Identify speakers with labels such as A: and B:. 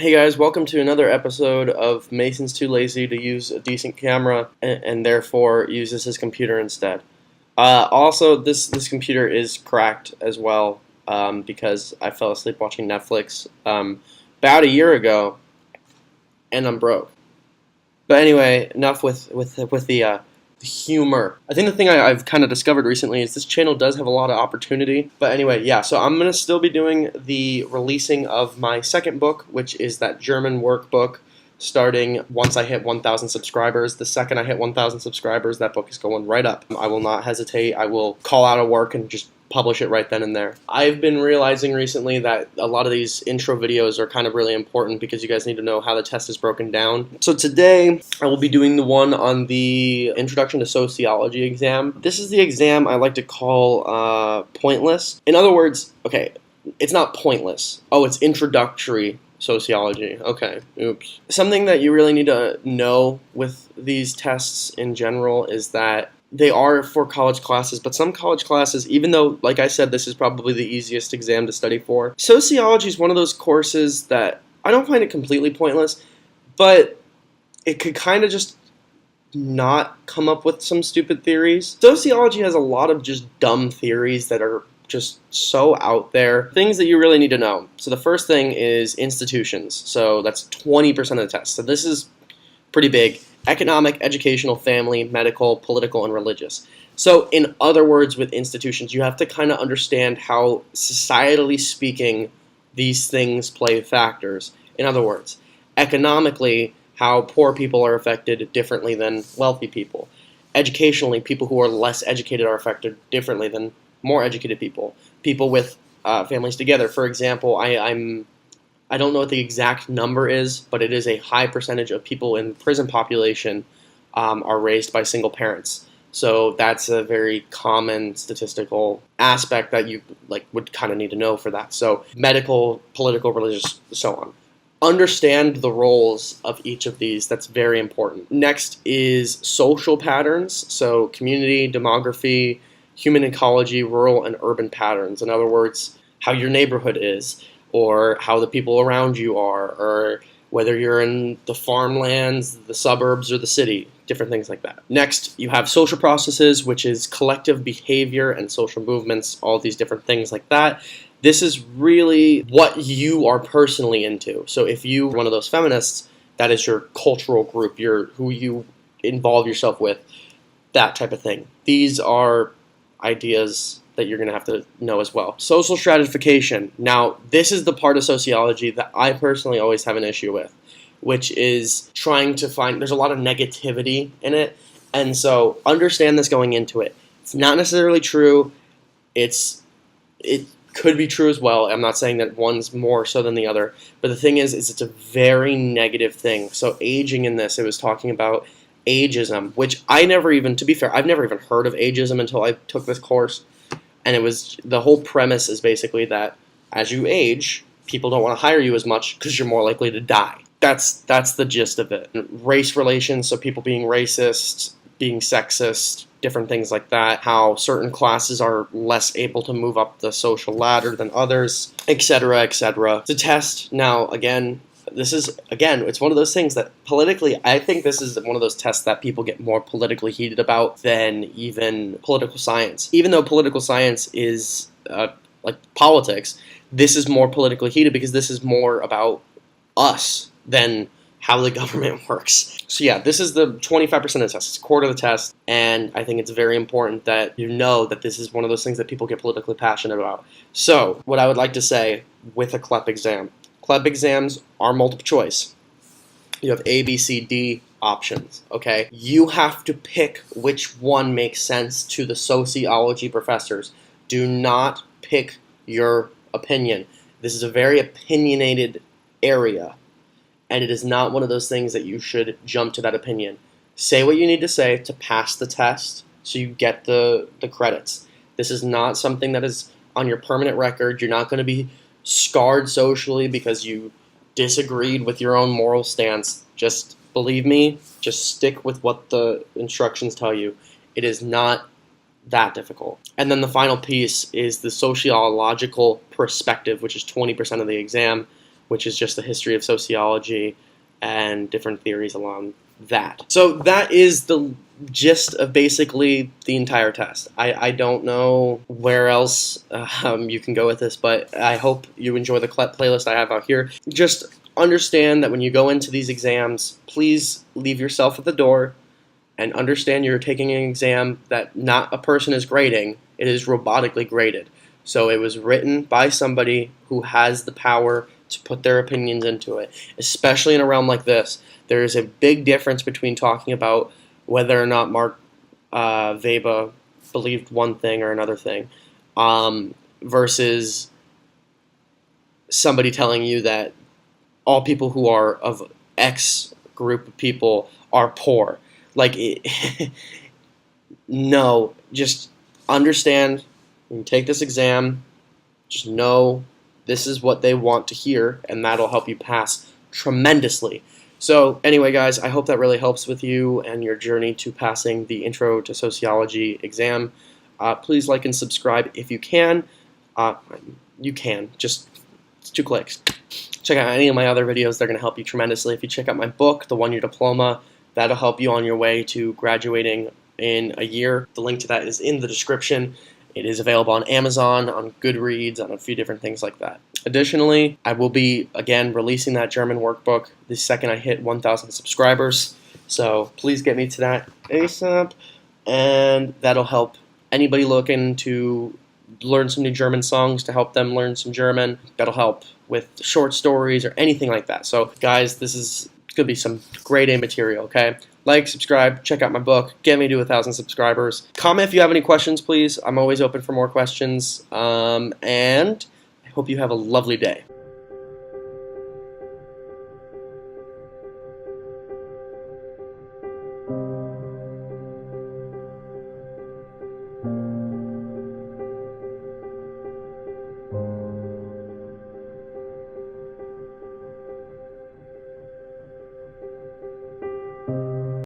A: Hey guys, welcome to another episode of Mason's Too Lazy to Use a Decent Camera and therefore uses his computer instead. Also, this computer is cracked as well because I fell asleep watching Netflix about a year ago and I'm broke. But anyway, enough with the humor. I think the thing I've kind of discovered recently is this channel does have a lot of opportunity. But anyway, yeah, so I'm going to still be doing the releasing of my second book, which is that German workbook, starting once I hit 1,000 subscribers. The second I hit 1,000 subscribers, that book is going right up. I will not hesitate. I will call out of work and just publish it right then and there. I've been realizing recently that a lot of these intro videos are kind of really important because you guys need to know how the test is broken down. So today I will be doing the one on the Introduction to Sociology exam. This is the exam I like to call pointless. In other words, okay, it's not pointless. Oh, it's introductory sociology. Okay, oops. Something that you really need to know with these tests in general is that they are for college classes, but some college classes, even though, like I said, this is probably the easiest exam to study for, sociology is one of those courses that I don't find it completely pointless, but it could kind of just not come up with some stupid theories. Sociology has a lot of just dumb theories that are just so out there. Things that you really need to know. So the first thing is institutions. So that's 20% of the test. So this is pretty big. Economic, educational, family, medical, political, and religious. So in other words, with institutions, you have to kind of understand how, societally speaking, these things play factors. In other words, economically, how poor people are affected differently than wealthy people. Educationally, people who are less educated are affected differently than more educated people. People with families together. For example, I don't know what the exact number is, but it is a high percentage of people in the prison population are raised by single parents. So that's a very common statistical aspect that you would kind of need to know for that. So medical, political, religious, so on. Understand the roles of each of these. That's very important. Next is social patterns. So community, demography, human ecology, rural and urban patterns. In other words, how your neighborhood is, or how the people around you are, or whether you're in the farmlands, the suburbs, or the city, different things like that. Next, you have social processes, which is collective behavior and social movements, all these different things like that. This is really what you are personally into. So if you're one of those feminists, that is your cultural group, who you involve yourself with, that type of thing. These are ideas that you're going to have to know as well. Social stratification. Now, this is the part of sociology that I personally always have an issue with, which is trying to find, there's a lot of negativity in it, and so understand this going into it. It's not necessarily true. It could be true as well. I'm not saying that one's more so than the other, but the thing is it's a very negative thing. So aging in this, it was talking about ageism, which to be fair, I've never even heard of ageism until I took this course. And the whole premise is basically that as you age, people don't want to hire you as much because you're more likely to die. That's the gist of it. Race relations, so people being racist, being sexist, different things like that. How certain classes are less able to move up the social ladder than others, etc., etc. The test, now, again, it's one of those things that politically, I think this is one of those tests that people get more politically heated about than even political science. Even though political science is like politics, this is more politically heated because this is more about us than how the government works. So yeah, this is the 25% of the test. It's a quarter of the test, and I think it's very important that you know that this is one of those things that people get politically passionate about. So what I would like to say with a CLEP exam. CLEP exams are multiple choice. You have A, B, C, D options, okay? You have to pick which one makes sense to the sociology professors. Do not pick your opinion. This is a very opinionated area, and it is not one of those things that you should jump to that opinion. Say what you need to say to pass the test so you get the credits. This is not something that is on your permanent record. You're not going to be scarred socially because you disagreed with your own moral stance. Just believe me, just stick with what the instructions tell you. It is not that difficult. And then the final piece is the sociological perspective, which is 20% of the exam. which is just the history of sociology and different theories along that. So that is the gist of basically the entire test. I don't know where else you can go with this, but I hope you enjoy the CLEP playlist I have out here. Just understand that when you go into these exams, please leave yourself at the door and understand you're taking an exam that not a person is grading. It is robotically graded. So it was written by somebody who has the power to put their opinions into it, especially in a realm like this. There is a big difference between talking about whether or not Mark Weber believed one thing or another thing versus somebody telling you that all people who are of X group of people are poor. Like, no, just understand when you take this exam, just know this is what they want to hear, and that'll help you pass tremendously. So anyway, guys, I hope that really helps with you and your journey to passing the Intro to Sociology exam. Please like and subscribe if you can. You can. Just 2 clicks. Check out any of my other videos. They're going to help you tremendously. If you check out my book, The 1-Year Diploma, that'll help you on your way to graduating in a year. The link to that is in the description. It is available on Amazon, on Goodreads, on a few different things like that. Additionally, I will be, again, releasing that German workbook the second I hit 1,000 subscribers. So please get me to that ASAP, and that'll help anybody looking to learn some new German songs to help them learn some German. That'll help with short stories or anything like that. So, guys, this is going to be some grade A material, okay? Like, subscribe, check out my book, get me to 1,000 subscribers. Comment if you have any questions, please. I'm always open for more questions. And I hope you have a lovely day.